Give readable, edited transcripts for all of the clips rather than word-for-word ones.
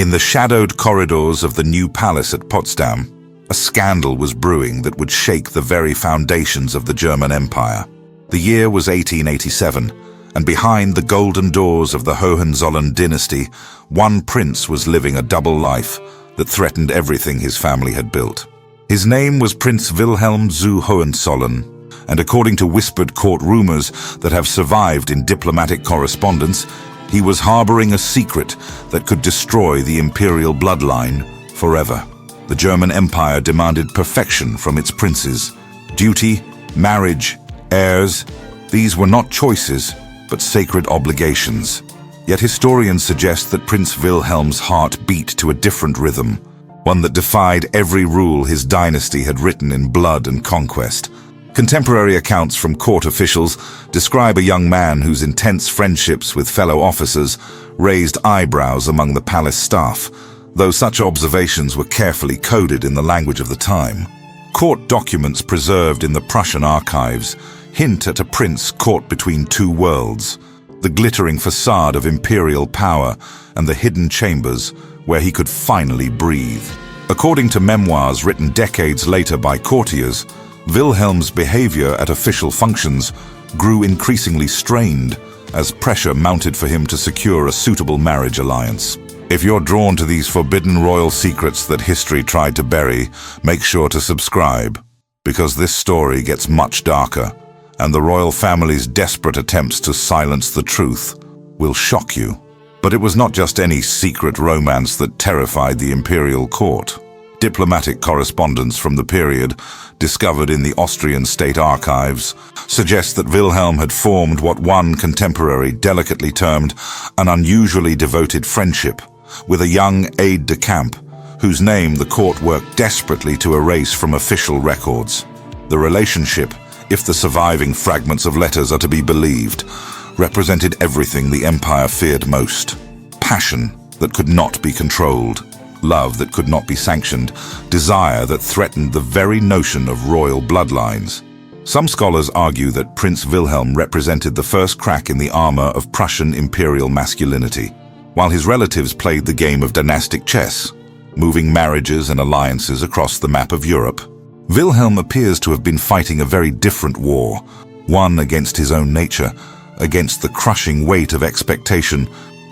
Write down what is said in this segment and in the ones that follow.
In the shadowed corridors of the new palace at Potsdam, a scandal was brewing that would shake the very foundations of the German Empire. The year was 1887, and behind the golden doors of the Hohenzollern dynasty, one prince was living a double life that threatened everything his family had built. His name was Prince Wilhelm zu Hohenzollern, and according to whispered court rumors that have survived in diplomatic correspondence, he was harboring a secret that could destroy the imperial bloodline forever. The German Empire demanded perfection from its princes. Duty, marriage, heirs, these were not choices, but sacred obligations. Yet historians suggest that Prince Wilhelm's heart beat to a different rhythm, one that defied every rule his dynasty had written in blood and conquest. Contemporary accounts from court officials describe a young man whose intense friendships with fellow officers raised eyebrows among the palace staff, though such observations were carefully coded in the language of the time. Court documents preserved in the Prussian archives hint at a prince caught between two worlds, the glittering façade of imperial power and the hidden chambers where he could finally breathe. According to memoirs written decades later by courtiers, Wilhelm's behavior at official functions grew increasingly strained as pressure mounted for him to secure a suitable marriage alliance. If you're drawn to these forbidden royal secrets that history tried to bury, make sure to subscribe, because this story gets much darker, and the royal family's desperate attempts to silence the truth will shock you. But it was not just any secret romance that terrified the imperial court. Diplomatic correspondence from the period, discovered in the Austrian state archives, suggests that Wilhelm had formed what one contemporary delicately termed an unusually devoted friendship with a young aide-de-camp, whose name the court worked desperately to erase from official records. The relationship, if the surviving fragments of letters are to be believed, represented everything the empire feared most. Passion that could not be controlled, love that could not be sanctioned, desire that threatened the very notion of royal bloodlines. Some scholars argue that Prince Wilhelm represented the first crack in the armor of Prussian imperial masculinity, while his relatives played the game of dynastic chess, moving marriages and alliances across the map of Europe. Wilhelm appears to have been fighting a very different war, one against his own nature, against the crushing weight of expectation,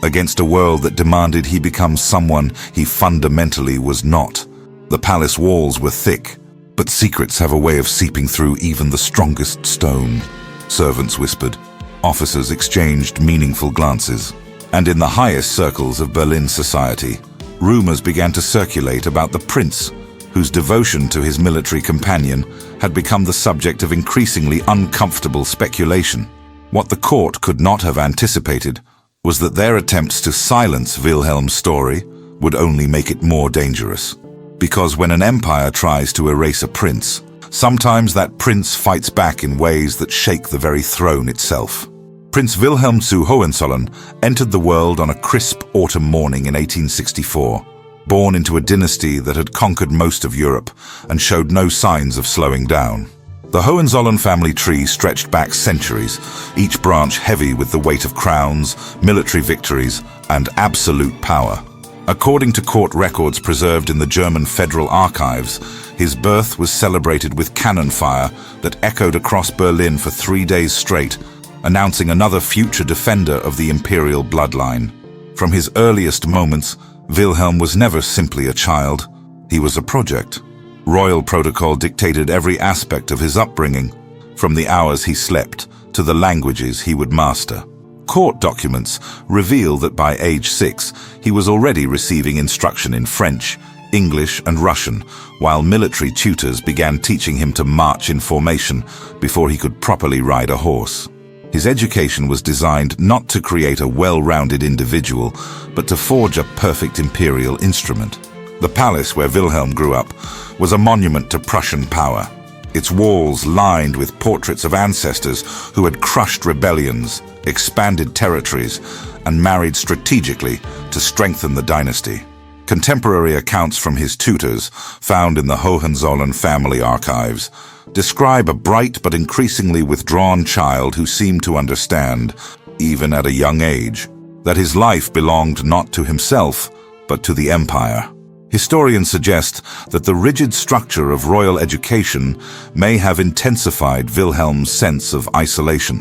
against a world that demanded he become someone he fundamentally was not. The palace walls were thick, but secrets have a way of seeping through even the strongest stone. Servants whispered, officers exchanged meaningful glances, and in the highest circles of Berlin society, rumors began to circulate about the prince, whose devotion to his military companion had become the subject of increasingly uncomfortable speculation. What the court could not have anticipated was that their attempts to silence Wilhelm's story would only make it more dangerous. Because when an empire tries to erase a prince, sometimes that prince fights back in ways that shake the very throne itself. Prince Wilhelm zu Hohenzollern entered the world on a crisp autumn morning in 1864, born into a dynasty that had conquered most of Europe and showed no signs of slowing down. The Hohenzollern family tree stretched back centuries, each branch heavy with the weight of crowns, military victories, and absolute power. According to court records preserved in the German Federal Archives, his birth was celebrated with cannon fire that echoed across Berlin for 3 days straight, announcing another future defender of the imperial bloodline. From his earliest moments, Wilhelm was never simply a child. He was a project. Royal protocol dictated every aspect of his upbringing, from the hours he slept to the languages he would master. Court documents reveal that by age 6, he was already receiving instruction in French, English, and Russian, while military tutors began teaching him to march in formation before he could properly ride a horse. His education was designed not to create a well-rounded individual, but to forge a perfect imperial instrument. The palace where Wilhelm grew up was a monument to Prussian power, its walls lined with portraits of ancestors who had crushed rebellions, expanded territories, and married strategically to strengthen the dynasty. Contemporary accounts from his tutors, found in the Hohenzollern family archives, describe a bright but increasingly withdrawn child who seemed to understand, even at a young age, that his life belonged not to himself, but to the empire. Historians suggest that the rigid structure of royal education may have intensified Wilhelm's sense of isolation.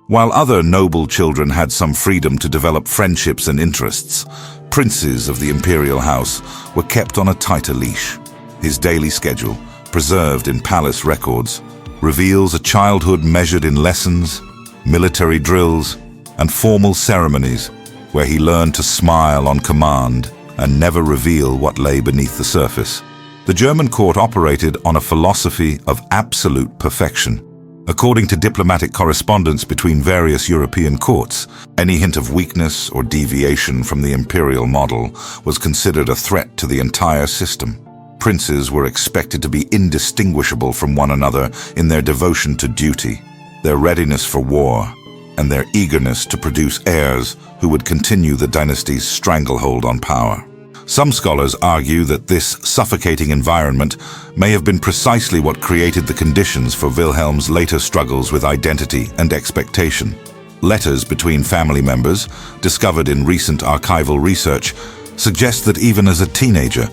While other noble children had some freedom to develop friendships and interests, princes of the imperial house were kept on a tighter leash. His daily schedule, preserved in palace records, reveals a childhood measured in lessons, military drills, and formal ceremonies where he learned to smile on command and never reveal what lay beneath the surface. The German court operated on a philosophy of absolute perfection. According to diplomatic correspondence between various European courts, any hint of weakness or deviation from the imperial model was considered a threat to the entire system. Princes were expected to be indistinguishable from one another in their devotion to duty, their readiness for war, and their eagerness to produce heirs who would continue the dynasty's stranglehold on power. Some scholars argue that this suffocating environment may have been precisely what created the conditions for Wilhelm's later struggles with identity and expectation. Letters between family members, discovered in recent archival research, suggest that even as a teenager,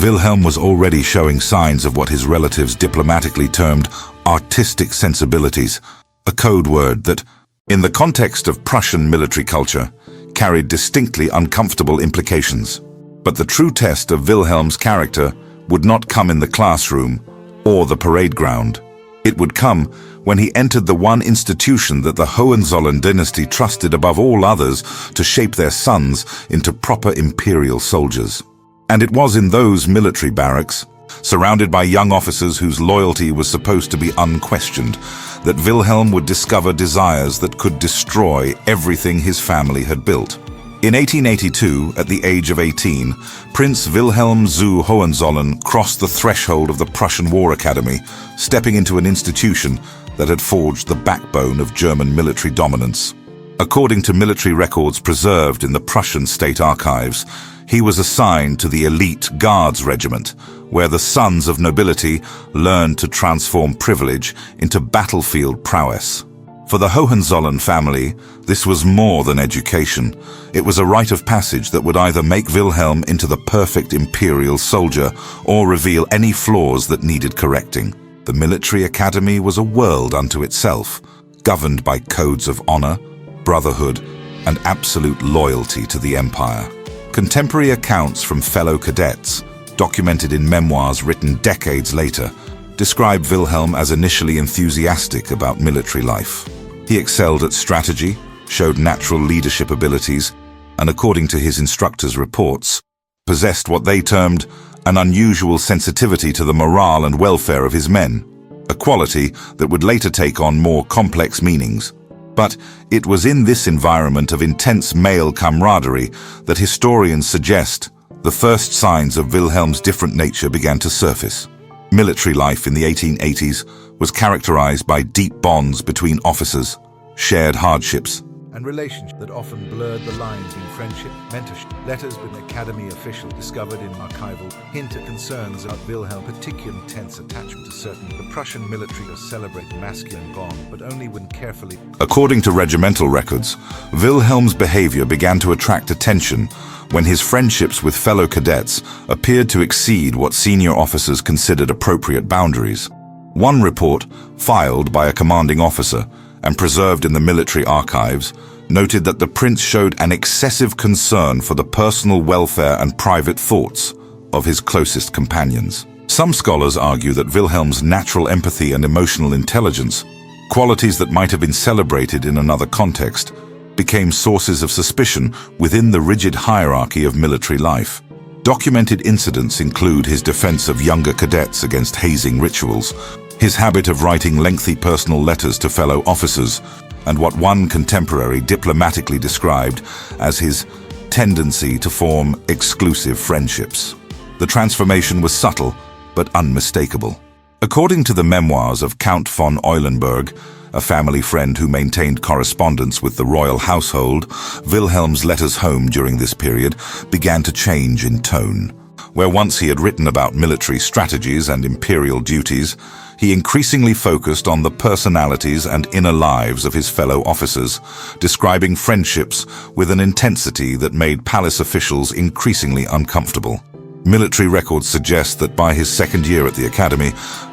Wilhelm was already showing signs of what his relatives diplomatically termed artistic sensibilities, a code word that, in the context of Prussian military culture, carried distinctly uncomfortable implications. But the true test of Wilhelm's character would not come in the classroom or the parade ground. It would come when he entered the one institution that the Hohenzollern dynasty trusted above all others to shape their sons into proper imperial soldiers. And it was in those military barracks, surrounded by young officers whose loyalty was supposed to be unquestioned, that Wilhelm would discover desires that could destroy everything his family had built. In 1882, at the age of 18, Prince Wilhelm zu Hohenzollern crossed the threshold of the Prussian War Academy, stepping into an institution that had forged the backbone of German military dominance. According to military records preserved in the Prussian state archives, he was assigned to the elite Guards Regiment, where the sons of nobility learned to transform privilege into battlefield prowess. For the Hohenzollern family, this was more than education. It was a rite of passage that would either make Wilhelm into the perfect imperial soldier or reveal any flaws that needed correcting. The military academy was a world unto itself, governed by codes of honor, brotherhood, and absolute loyalty to the empire. Contemporary accounts from fellow cadets, documented in memoirs written decades later, describe Wilhelm as initially enthusiastic about military life. He excelled at strategy, showed natural leadership abilities, and according to his instructors' reports, possessed what they termed an unusual sensitivity to the morale and welfare of his men, a quality that would later take on more complex meanings. But it was in this environment of intense male camaraderie that historians suggest the first signs of Wilhelm's different nature began to surface. Military life in the 1880s was characterized by deep bonds between officers, shared hardships, and relationships that often blurred the lines between friendship, mentorship. Letters with an academy official discovered in archival hint at concerns about Wilhelm's particular intense attachment to certain. The Prussian military celebrate masculine bond, but only when carefully. According to regimental records, Wilhelm's behavior began to attract attention when his friendships with fellow cadets appeared to exceed what senior officers considered appropriate boundaries. One report, filed by a commanding officer and preserved in the military archives, noted that the prince showed an excessive concern for the personal welfare and private thoughts of his closest companions. Some scholars argue that Wilhelm's natural empathy and emotional intelligence, qualities that might have been celebrated in another context, became sources of suspicion within the rigid hierarchy of military life. Documented incidents include his defense of younger cadets against hazing rituals, his habit of writing lengthy personal letters to fellow officers, and what one contemporary diplomatically described as his tendency to form exclusive friendships. The transformation was subtle but unmistakable. According to the memoirs of Count von Eulenburg, a family friend who maintained correspondence with the royal household, Wilhelm's letters home during this period began to change in tone. Where once he had written about military strategies and imperial duties, he increasingly focused on the personalities and inner lives of his fellow officers, describing friendships with an intensity that made palace officials increasingly uncomfortable. Military records suggest that by his second year at the academy,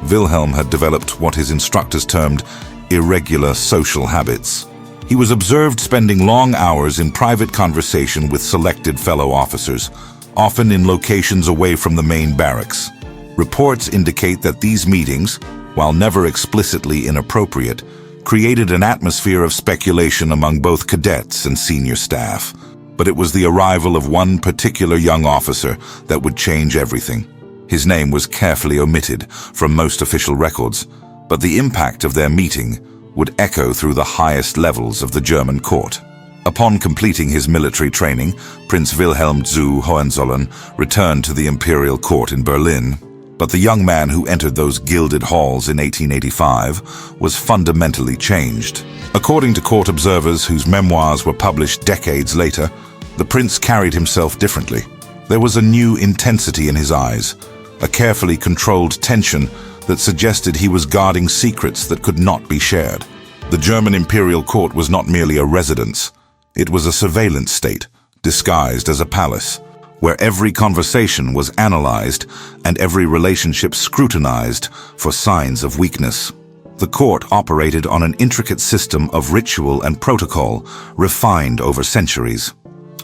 Wilhelm had developed what his instructors termed irregular social habits. He was observed spending long hours in private conversation with selected fellow officers, often in locations away from the main barracks. Reports indicate that these meetings, while never explicitly inappropriate, created an atmosphere of speculation among both cadets and senior staff. But it was the arrival of one particular young officer that would change everything. His name was carefully omitted from most official records, but the impact of their meeting would echo through the highest levels of the German court. Upon completing his military training, Prince Wilhelm zu Hohenzollern returned to the imperial court in Berlin. But the young man who entered those gilded halls in 1885 was fundamentally changed. According to court observers whose memoirs were published decades later, the prince carried himself differently. There was a new intensity in his eyes, a carefully controlled tension that suggested he was guarding secrets that could not be shared. The German imperial court was not merely a residence. It was a surveillance state, disguised as a palace, where every conversation was analyzed and every relationship scrutinized for signs of weakness. The court operated on an intricate system of ritual and protocol refined over centuries.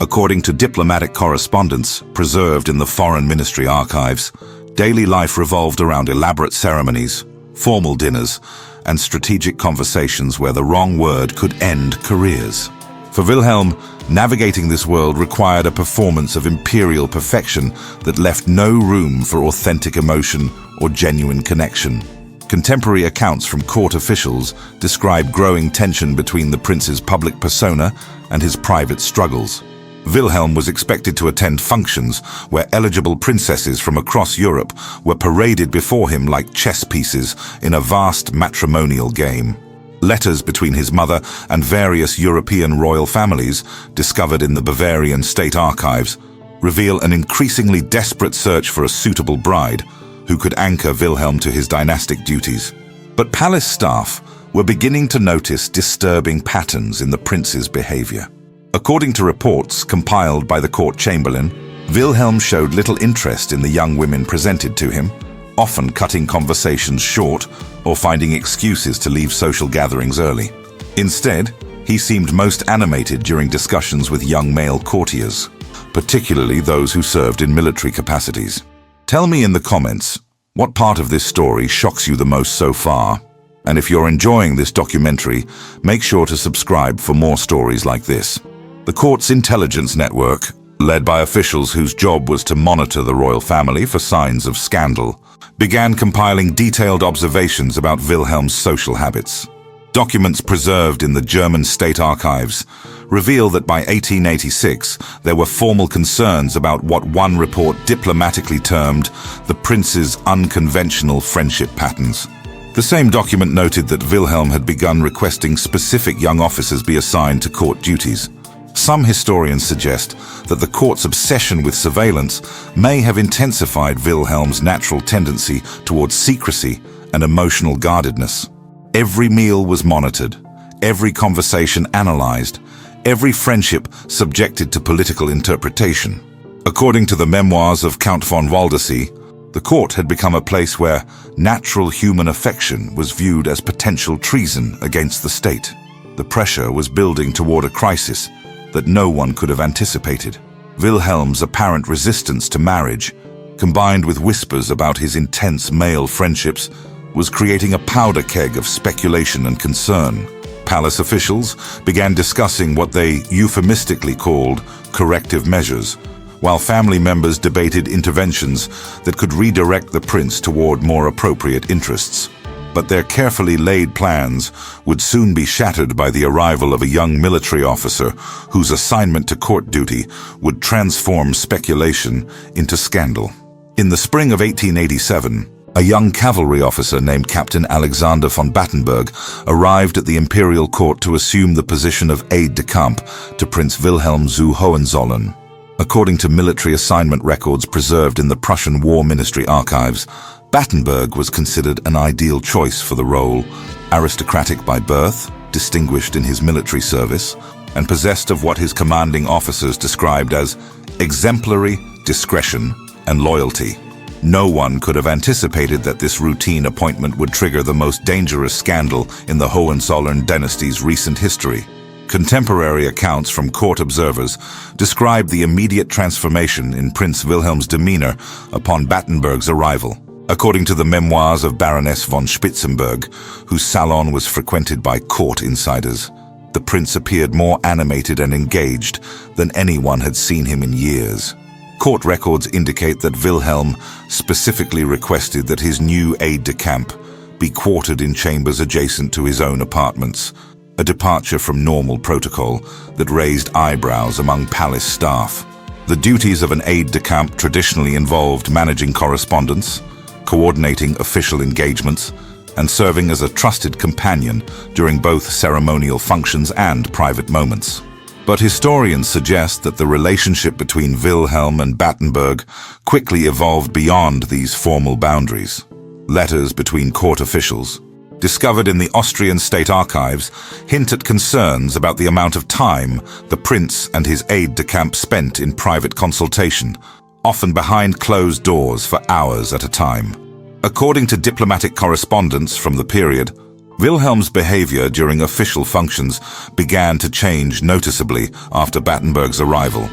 According to diplomatic correspondence preserved in the Foreign Ministry archives, daily life revolved around elaborate ceremonies, formal dinners, and strategic conversations where the wrong word could end careers. For Wilhelm, navigating this world required a performance of imperial perfection that left no room for authentic emotion or genuine connection. Contemporary accounts from court officials describe growing tension between the prince's public persona and his private struggles. Wilhelm was expected to attend functions where eligible princesses from across Europe were paraded before him like chess pieces in a vast matrimonial game. Letters between his mother and various European royal families, discovered in the Bavarian state archives, reveal an increasingly desperate search for a suitable bride who could anchor Wilhelm to his dynastic duties. But palace staff were beginning to notice disturbing patterns in the prince's behavior. According to reports compiled by the court chamberlain, Wilhelm showed little interest in the young women presented to him, often cutting conversations short or finding excuses to leave social gatherings early. Instead, he seemed most animated during discussions with young male courtiers, particularly those who served in military capacities. Tell me in the comments, what part of this story shocks you the most so far? And if you're enjoying this documentary, make sure to subscribe for more stories like this. The court's intelligence network, led by officials whose job was to monitor the royal family for signs of scandal, began compiling detailed observations about Wilhelm's social habits. Documents preserved in the German state archives reveal that by 1886 there were formal concerns about what one report diplomatically termed the prince's unconventional friendship patterns. The same document noted that Wilhelm had begun requesting specific young officers be assigned to court duties. Some historians suggest that the court's obsession with surveillance may have intensified Wilhelm's natural tendency towards secrecy and emotional guardedness. Every meal was monitored, every conversation analyzed, every friendship subjected to political interpretation. According to the memoirs of Count von Waldersee, the court had become a place where natural human affection was viewed as potential treason against the state. The pressure was building toward a crisis that no one could have anticipated. Wilhelm's apparent resistance to marriage, combined with whispers about his intense male friendships, was creating a powder keg of speculation and concern. Palace officials began discussing what they euphemistically called corrective measures, while family members debated interventions that could redirect the prince toward more appropriate interests. But their carefully laid plans would soon be shattered by the arrival of a young military officer whose assignment to court duty would transform speculation into scandal. In the spring of 1887, a young cavalry officer named Captain Alexander von Battenberg arrived at the imperial court to assume the position of aide-de-camp to Prince Wilhelm zu Hohenzollern. According to military assignment records preserved in the Prussian War Ministry archives, Battenberg was considered an ideal choice for the role, aristocratic by birth, distinguished in his military service, and possessed of what his commanding officers described as exemplary discretion and loyalty. No one could have anticipated that this routine appointment would trigger the most dangerous scandal in the Hohenzollern dynasty's recent history. Contemporary accounts from court observers describe the immediate transformation in Prince Wilhelm's demeanor upon Battenberg's arrival. According to the memoirs of Baroness von Spitzenberg, whose salon was frequented by court insiders, the prince appeared more animated and engaged than anyone had seen him in years. Court records indicate that Wilhelm specifically requested that his new aide-de-camp be quartered in chambers adjacent to his own apartments, a departure from normal protocol that raised eyebrows among palace staff. The duties of an aide-de-camp traditionally involved managing correspondence, coordinating official engagements, and serving as a trusted companion during both ceremonial functions and private moments. But historians suggest that the relationship between Wilhelm and Battenberg quickly evolved beyond these formal boundaries. Letters between court officials, discovered in the Austrian state archives, hint at concerns about the amount of time the prince and his aide-de-camp spent in private consultation, often behind closed doors for hours at a time. According to diplomatic correspondence from the period, Wilhelm's behavior during official functions began to change noticeably after Battenberg's arrival.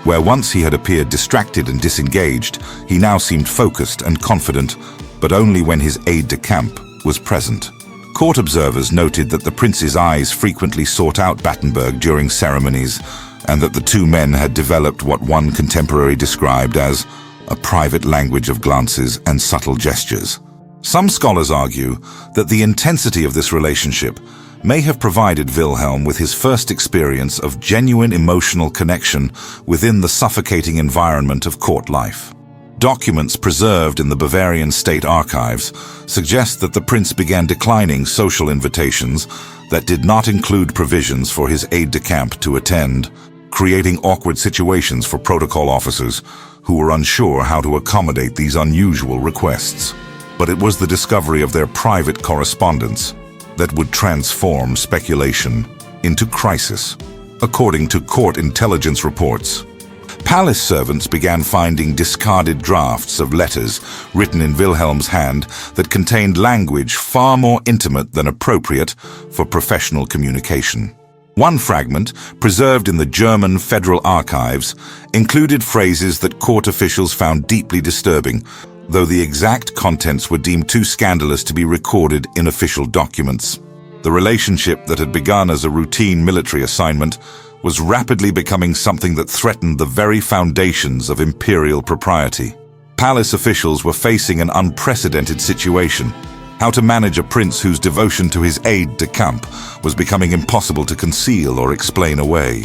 Where once he had appeared distracted and disengaged, he now seemed focused and confident, but only when his aide-de-camp was present. Court observers noted that the prince's eyes frequently sought out Battenberg during ceremonies, and that the two men had developed what one contemporary described as a private language of glances and subtle gestures. Some scholars argue that the intensity of this relationship may have provided Wilhelm with his first experience of genuine emotional connection within the suffocating environment of court life. Documents preserved in the Bavarian state archives suggest that the prince began declining social invitations that did not include provisions for his aide-de-camp to attend, creating awkward situations for protocol officers who were unsure how to accommodate these unusual requests. But it was the discovery of their private correspondence that would transform speculation into crisis. According to court intelligence reports, palace servants began finding discarded drafts of letters written in Wilhelm's hand that contained language far more intimate than appropriate for professional communication. One fragment, preserved in the German Federal Archives, included phrases that court officials found deeply disturbing, though the exact contents were deemed too scandalous to be recorded in official documents. The relationship that had begun as a routine military assignment was rapidly becoming something that threatened the very foundations of imperial propriety. Palace officials were facing an unprecedented situation: how to manage a prince whose devotion to his aide-de-camp was becoming impossible to conceal or explain away.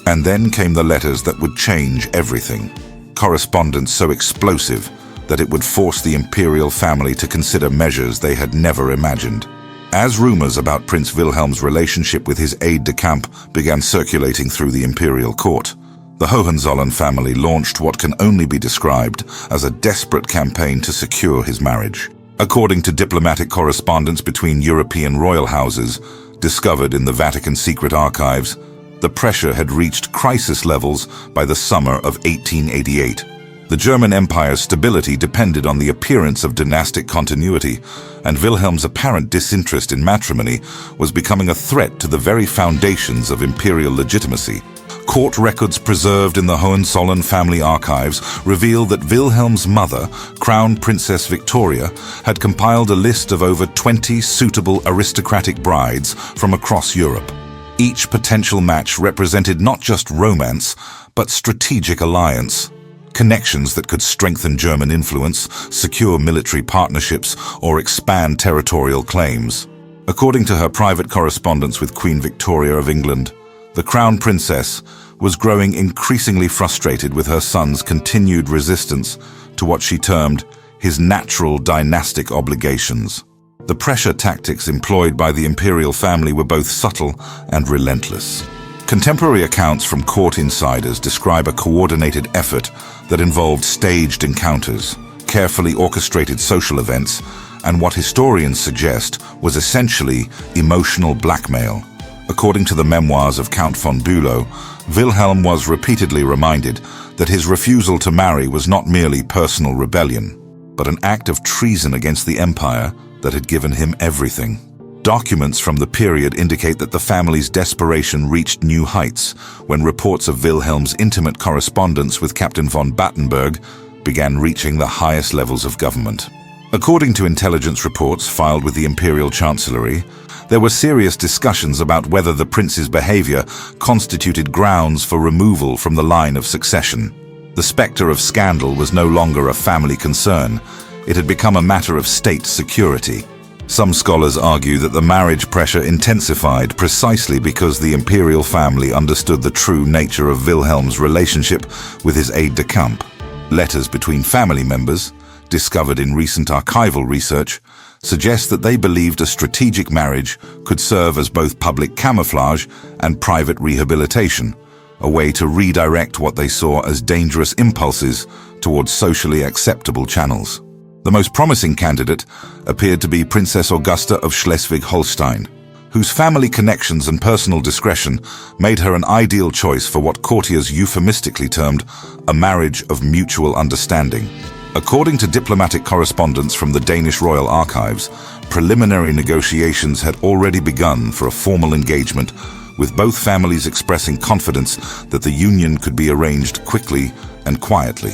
And then came the letters that would change everything. Correspondence so explosive that it would force the imperial family to consider measures they had never imagined. As rumors about Prince Wilhelm's relationship with his aide-de-camp began circulating through the imperial court, the Hohenzollern family launched what can only be described as a desperate campaign to secure his marriage. According to diplomatic correspondence between European royal houses, discovered in the Vatican secret archives, the pressure had reached crisis levels by the summer of 1888. The German Empire's stability depended on the appearance of dynastic continuity, and Wilhelm's apparent disinterest in matrimony was becoming a threat to the very foundations of imperial legitimacy. Court records preserved in the Hohenzollern family archives reveal that Wilhelm's mother, Crown Princess Victoria, had compiled a list of over 20 suitable aristocratic brides from across Europe. Each potential match represented not just romance, but strategic alliance. Connections that could strengthen German influence, secure military partnerships, or expand territorial claims. According to her private correspondence with Queen Victoria of England, the Crown Princess was growing increasingly frustrated with her son's continued resistance to what she termed his natural dynastic obligations. The pressure tactics employed by the imperial family were both subtle and relentless. Contemporary accounts from court insiders describe a coordinated effort that involved staged encounters, carefully orchestrated social events and what historians suggest was essentially emotional blackmail. According to the memoirs of Count von Bülow, Wilhelm was repeatedly reminded that his refusal to marry was not merely personal rebellion, but an act of treason against the empire that had given him everything. Documents from the period indicate that the family's desperation reached new heights when reports of Wilhelm's intimate correspondence with Captain von Battenberg began reaching the highest levels of government. According to intelligence reports filed with the Imperial Chancellery, there were serious discussions about whether the prince's behavior constituted grounds for removal from the line of succession. The specter of scandal was no longer a family concern. It had become a matter of state security. Some scholars argue that the marriage pressure intensified precisely because the imperial family understood the true nature of Wilhelm's relationship with his aide-de-camp. Letters between family members, discovered in recent archival research, suggest that they believed a strategic marriage could serve as both public camouflage and private rehabilitation, a way to redirect what they saw as dangerous impulses towards socially acceptable channels. The most promising candidate appeared to be Princess Augusta of Schleswig-Holstein, whose family connections and personal discretion made her an ideal choice for what courtiers euphemistically termed a marriage of mutual understanding. According to diplomatic correspondence from the Danish Royal Archives, preliminary negotiations had already begun for a formal engagement, with both families expressing confidence that the union could be arranged quickly and quietly.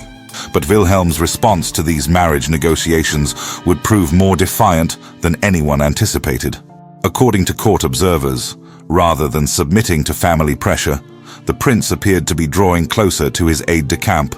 But Wilhelm's response to these marriage negotiations would prove more defiant than anyone anticipated. According to court observers, rather than submitting to family pressure, the prince appeared to be drawing closer to his aide-de-camp,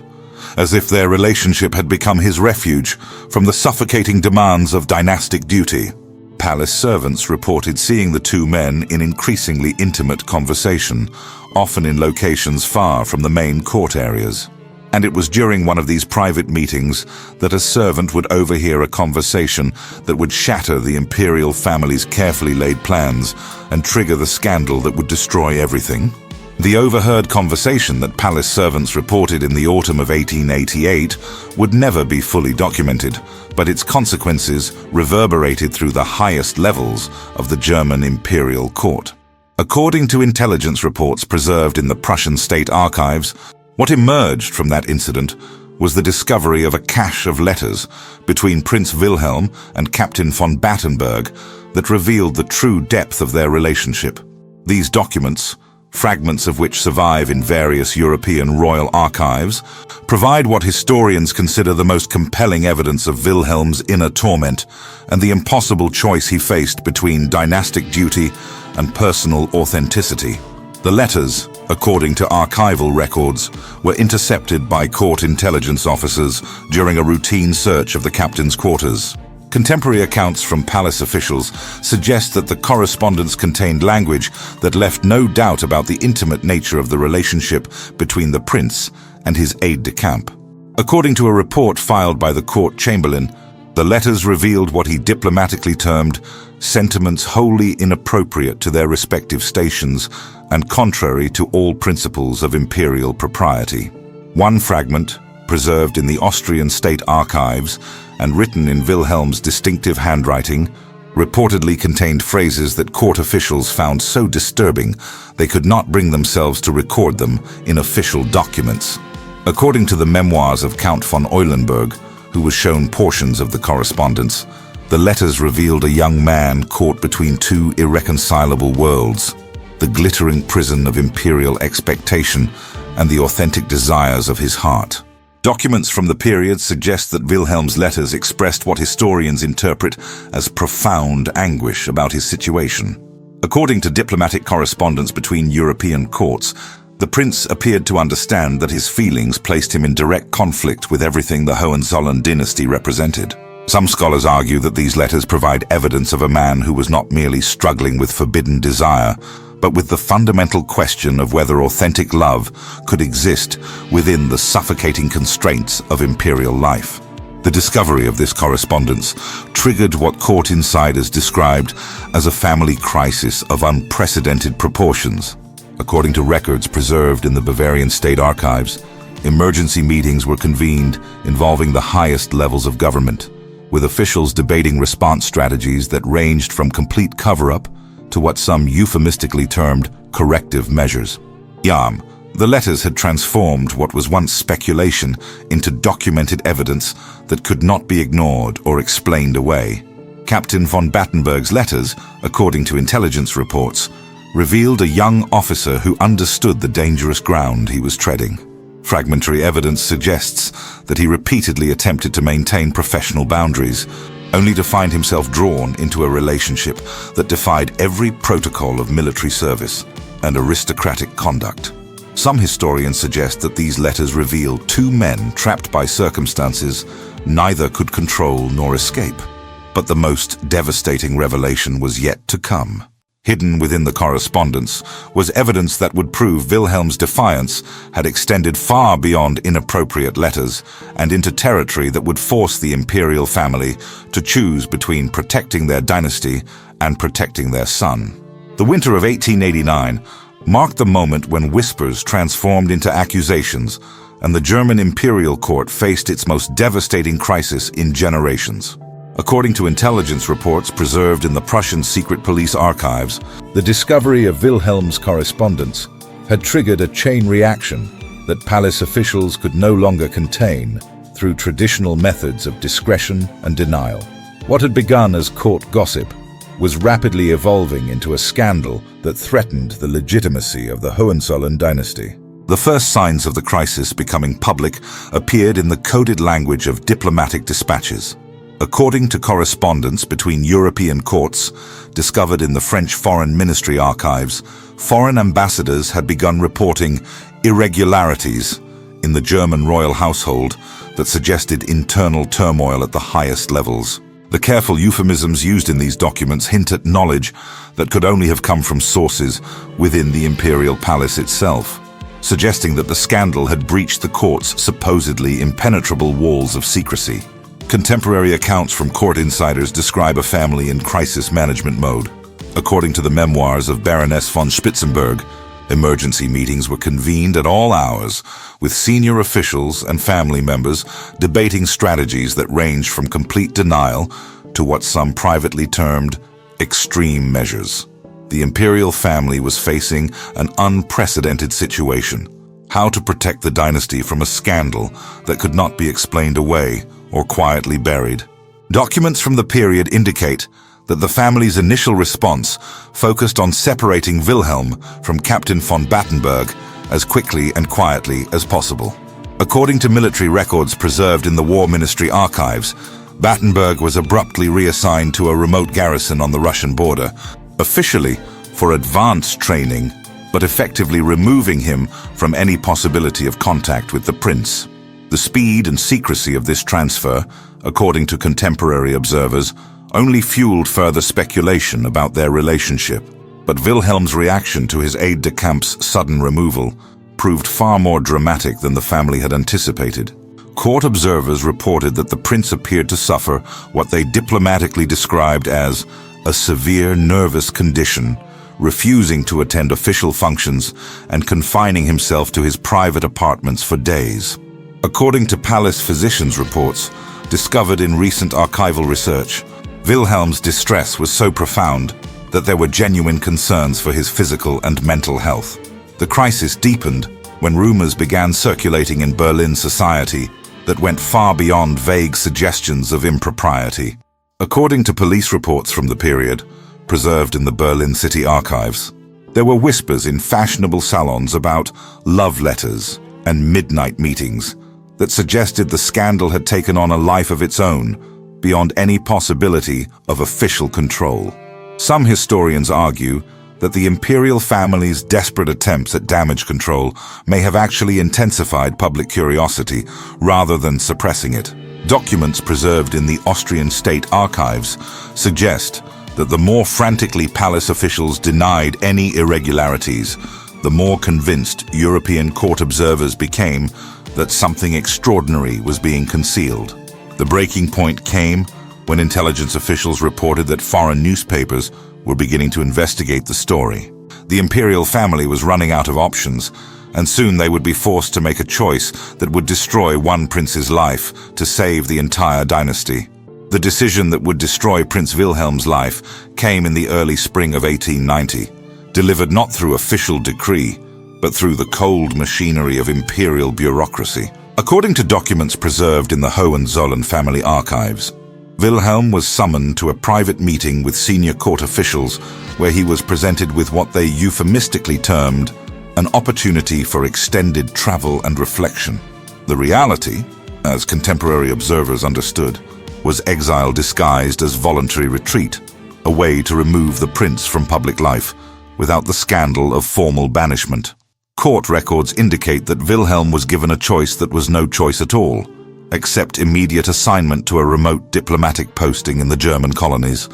as if their relationship had become his refuge from the suffocating demands of dynastic duty. Palace servants reported seeing the two men in increasingly intimate conversation, often in locations far from the main court areas. And it was during one of these private meetings that a servant would overhear a conversation that would shatter the imperial family's carefully laid plans and trigger the scandal that would destroy everything. The overheard conversation that palace servants reported in the autumn of 1888 would never be fully documented, but its consequences reverberated through the highest levels of the German imperial court. According to intelligence reports preserved in the Prussian state archives, what emerged from that incident was the discovery of a cache of letters between Prince Wilhelm and Captain von Battenberg that revealed the true depth of their relationship. These documents, fragments of which survive in various European royal archives, provide what historians consider the most compelling evidence of Wilhelm's inner torment and the impossible choice he faced between dynastic duty and personal authenticity. The letters, according to archival records, were intercepted by court intelligence officers during a routine search of the captain's quarters. Contemporary accounts from palace officials suggest that the correspondence contained language that left no doubt about the intimate nature of the relationship between the prince and his aide-de-camp. According to a report filed by the court chamberlain, the letters revealed what he diplomatically termed sentiments wholly inappropriate to their respective stations and contrary to all principles of imperial propriety. One fragment, preserved in the Austrian state archives and written in Wilhelm's distinctive handwriting, reportedly contained phrases that court officials found so disturbing they could not bring themselves to record them in official documents. According to the memoirs of Count von Eulenburg, who was shown portions of the correspondence, the letters revealed a young man caught between two irreconcilable worlds, the glittering prison of imperial expectation and the authentic desires of his heart. Documents from the period suggest that Wilhelm's letters expressed what historians interpret as profound anguish about his situation. According to diplomatic correspondence between European courts, the prince appeared to understand that his feelings placed him in direct conflict with everything the Hohenzollern dynasty represented. Some scholars argue that these letters provide evidence of a man who was not merely struggling with forbidden desire, but with the fundamental question of whether authentic love could exist within the suffocating constraints of imperial life. The discovery of this correspondence triggered what court insiders described as a family crisis of unprecedented proportions. According to records preserved in the Bavarian state archives, emergency meetings were convened involving the highest levels of government, with officials debating response strategies that ranged from complete cover-up to what some euphemistically termed corrective measures. The letters had transformed what was once speculation into documented evidence that could not be ignored or explained away. Captain von Battenberg's letters, according to intelligence reports, revealed a young officer who understood the dangerous ground he was treading. Fragmentary evidence suggests that he repeatedly attempted to maintain professional boundaries, only to find himself drawn into a relationship that defied every protocol of military service and aristocratic conduct. Some historians suggest that these letters reveal two men trapped by circumstances neither could control nor escape. But the most devastating revelation was yet to come. Hidden within the correspondence was evidence that would prove Wilhelm's defiance had extended far beyond inappropriate letters and into territory that would force the imperial family to choose between protecting their dynasty and protecting their son. The winter of 1889 marked the moment when whispers transformed into accusations and the German imperial court faced its most devastating crisis in generations. According to intelligence reports preserved in the Prussian secret police archives, the discovery of Wilhelm's correspondence had triggered a chain reaction that palace officials could no longer contain through traditional methods of discretion and denial. What had begun as court gossip was rapidly evolving into a scandal that threatened the legitimacy of the Hohenzollern dynasty. The first signs of the crisis becoming public appeared in the coded language of diplomatic dispatches. According to correspondence between European courts discovered in the French Foreign Ministry archives, foreign ambassadors had begun reporting irregularities in the German royal household that suggested internal turmoil at the highest levels. The careful euphemisms used in these documents hint at knowledge that could only have come from sources within the imperial palace itself, suggesting that the scandal had breached the court's supposedly impenetrable walls of secrecy. Contemporary accounts from court insiders describe a family in crisis management mode. According to the memoirs of Baroness von Spitzenberg, emergency meetings were convened at all hours, with senior officials and family members debating strategies that ranged from complete denial to what some privately termed extreme measures. The imperial family was facing an unprecedented situation: how to protect the dynasty from a scandal that could not be explained away or quietly buried. Documents from the period indicate that the family's initial response focused on separating Wilhelm from Captain von Battenberg as quickly and quietly as possible. According to military records preserved in the War Ministry archives, Battenberg was abruptly reassigned to a remote garrison on the Russian border, officially for advanced training, but effectively removing him from any possibility of contact with the prince. The speed and secrecy of this transfer, according to contemporary observers, only fueled further speculation about their relationship. But Wilhelm's reaction to his aide-de-camp's sudden removal proved far more dramatic than the family had anticipated. Court observers reported that the prince appeared to suffer what they diplomatically described as a severe nervous condition, refusing to attend official functions and confining himself to his private apartments for days. According to palace physicians' reports, discovered in recent archival research, Wilhelm's distress was so profound that there were genuine concerns for his physical and mental health. The crisis deepened when rumors began circulating in Berlin society that went far beyond vague suggestions of impropriety. According to police reports from the period, preserved in the Berlin city archives, there were whispers in fashionable salons about love letters and midnight meetings that suggested the scandal had taken on a life of its own, beyond any possibility of official control. Some historians argue that the imperial family's desperate attempts at damage control may have actually intensified public curiosity rather than suppressing it. Documents preserved in the Austrian state archives suggest that the more frantically palace officials denied any irregularities, the more convinced European court observers became that something extraordinary was being concealed. The breaking point came when intelligence officials reported that foreign newspapers were beginning to investigate the story. The imperial family was running out of options, and soon they would be forced to make a choice that would destroy one prince's life to save the entire dynasty. The decision that would destroy Prince Wilhelm's life came in the early spring of 1890, delivered not through official decree, but through the cold machinery of imperial bureaucracy. According to documents preserved in the Hohenzollern family archives, Wilhelm was summoned to a private meeting with senior court officials where he was presented with what they euphemistically termed an opportunity for extended travel and reflection. The reality, as contemporary observers understood, was exile disguised as voluntary retreat, a way to remove the prince from public life without the scandal of formal banishment. Court records indicate that Wilhelm was given a choice that was no choice at all, except immediate assignment to a remote diplomatic posting in the German colonies,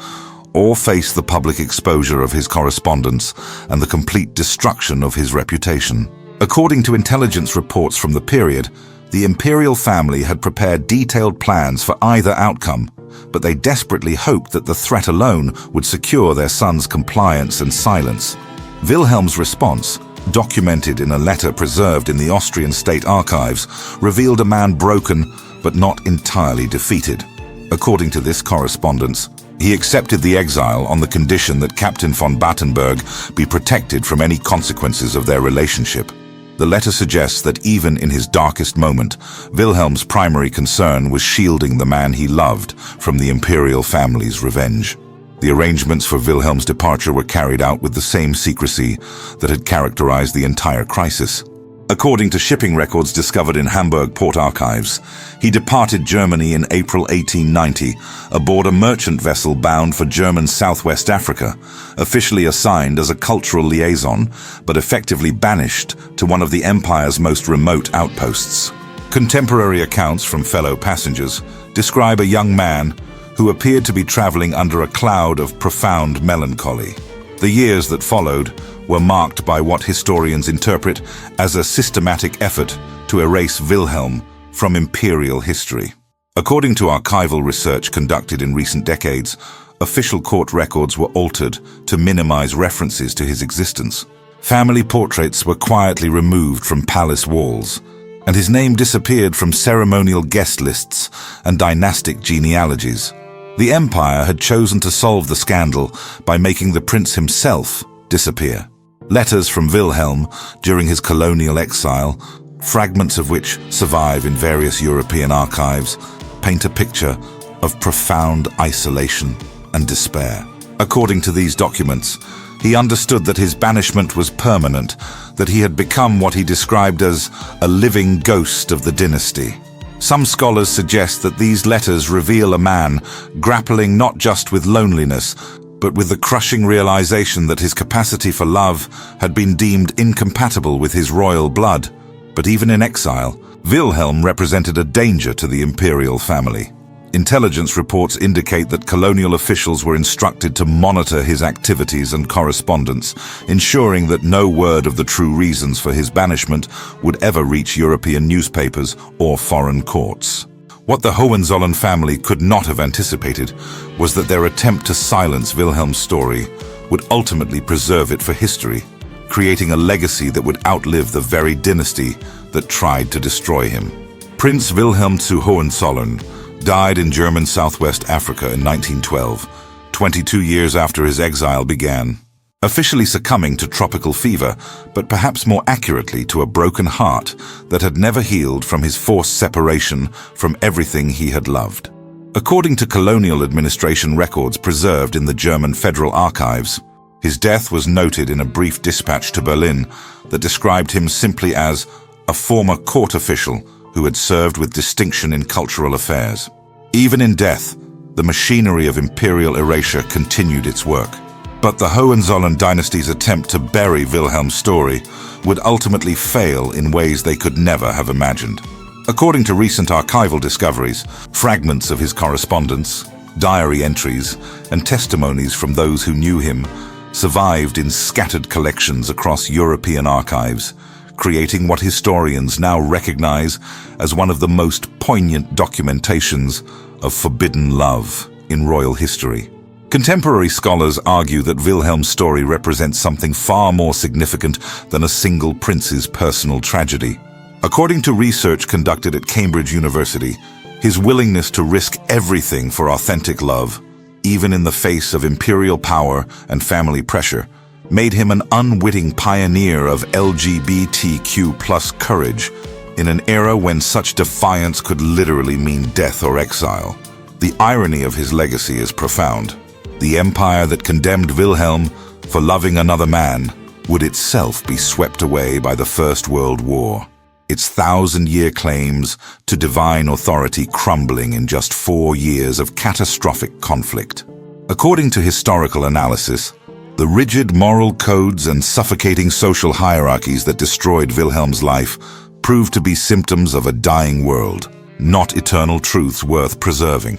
or face the public exposure of his correspondence and the complete destruction of his reputation. According to intelligence reports from the period, the imperial family had prepared detailed plans for either outcome, but they desperately hoped that the threat alone would secure their son's compliance and silence. Wilhelm's response, documented in a letter preserved in the Austrian state archives, revealed a man broken but not entirely defeated. According to this correspondence, he accepted the exile on the condition that Captain von Battenberg be protected from any consequences of their relationship. The letter suggests that even in his darkest moment, Wilhelm's primary concern was shielding the man he loved from the imperial family's revenge. The arrangements for Wilhelm's departure were carried out with the same secrecy that had characterized the entire crisis. According to shipping records discovered in Hamburg port archives, he departed Germany in April 1890 aboard a merchant vessel bound for German Southwest Africa, officially assigned as a cultural liaison, but effectively banished to one of the empire's most remote outposts. Contemporary accounts from fellow passengers describe a young man who appeared to be traveling under a cloud of profound melancholy. The years that followed were marked by what historians interpret as a systematic effort to erase Wilhelm from imperial history. According to archival research conducted in recent decades, official court records were altered to minimize references to his existence. Family portraits were quietly removed from palace walls, and his name disappeared from ceremonial guest lists and dynastic genealogies. The empire had chosen to solve the scandal by making the prince himself disappear. Letters from Wilhelm during his colonial exile, fragments of which survive in various European archives, paint a picture of profound isolation and despair. According to these documents, he understood that his banishment was permanent, that he had become what he described as a living ghost of the dynasty. Some scholars suggest that these letters reveal a man grappling not just with loneliness, but with the crushing realization that his capacity for love had been deemed incompatible with his royal blood. But even in exile, Wilhelm represented a danger to the imperial family. Intelligence reports indicate that colonial officials were instructed to monitor his activities and correspondence, ensuring that no word of the true reasons for his banishment would ever reach European newspapers or foreign courts. What the Hohenzollern family could not have anticipated was that their attempt to silence Wilhelm's story would ultimately preserve it for history, creating a legacy that would outlive the very dynasty that tried to destroy him. Prince Wilhelm zu Hohenzollern died in German Southwest Africa in 1912, 22 years after his exile began, officially succumbing to tropical fever, but perhaps more accurately to a broken heart that had never healed from his forced separation from everything he had loved. According to colonial administration records preserved in the German Federal Archives, his death was noted in a brief dispatch to Berlin that described him simply as a former court official who had served with distinction in cultural affairs. Even in death, the machinery of imperial erasure continued its work. But the Hohenzollern dynasty's attempt to bury Wilhelm's story would ultimately fail in ways they could never have imagined. According to recent archival discoveries, fragments of his correspondence, diary entries, and testimonies from those who knew him survived in scattered collections across European archives, creating what historians now recognize as one of the most poignant documentations of forbidden love in royal history. Contemporary scholars argue that Wilhelm's story represents something far more significant than a single prince's personal tragedy. According to research conducted at Cambridge University, his willingness to risk everything for authentic love, even in the face of imperial power and family pressure, made him an unwitting pioneer of LGBTQ+ courage in an era when such defiance could literally mean death or exile. The irony of his legacy is profound. The empire that condemned Wilhelm for loving another man would itself be swept away by the First World War, its 1,000-year claims to divine authority crumbling in just 4 years of catastrophic conflict. According to historical analysis, the rigid moral codes and suffocating social hierarchies that destroyed Wilhelm's life proved to be symptoms of a dying world, not eternal truths worth preserving.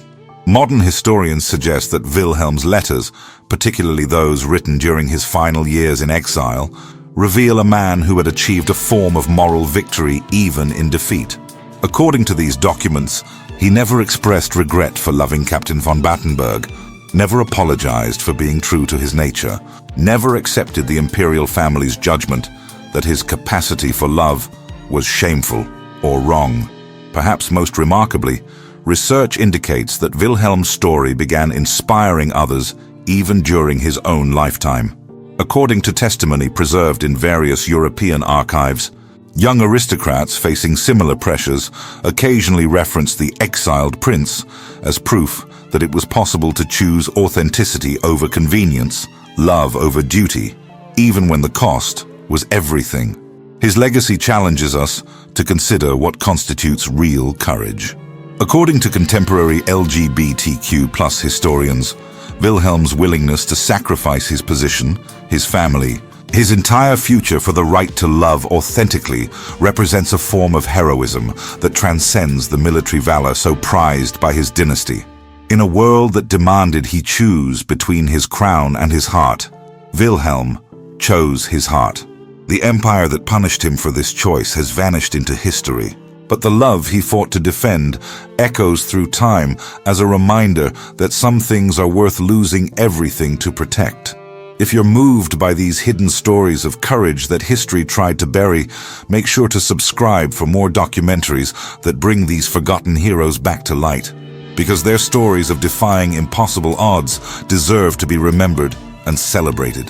Modern historians suggest that Wilhelm's letters, particularly those written during his final years in exile, reveal a man who had achieved a form of moral victory even in defeat. According to these documents, he never expressed regret for loving Captain von Battenberg, never apologized for being true to his nature, never accepted the imperial family's judgment that his capacity for love was shameful or wrong. Perhaps most remarkably, research indicates that Wilhelm's story began inspiring others even during his own lifetime. According to testimony preserved in various European archives, young aristocrats facing similar pressures occasionally referenced the exiled prince as proof that it was possible to choose authenticity over convenience, love over duty, even when the cost was everything. His legacy challenges us to consider what constitutes real courage. According to contemporary LGBTQ+ historians, Wilhelm's willingness to sacrifice his position, his family, his entire future for the right to love authentically represents a form of heroism that transcends the military valor so prized by his dynasty. In a world that demanded he choose between his crown and his heart, Wilhelm chose his heart. The empire that punished him for this choice has vanished into history, but the love he fought to defend echoes through time as a reminder that some things are worth losing everything to protect. If you're moved by these hidden stories of courage that history tried to bury, make sure to subscribe for more documentaries that bring these forgotten heroes back to light, because their stories of defying impossible odds deserve to be remembered and celebrated.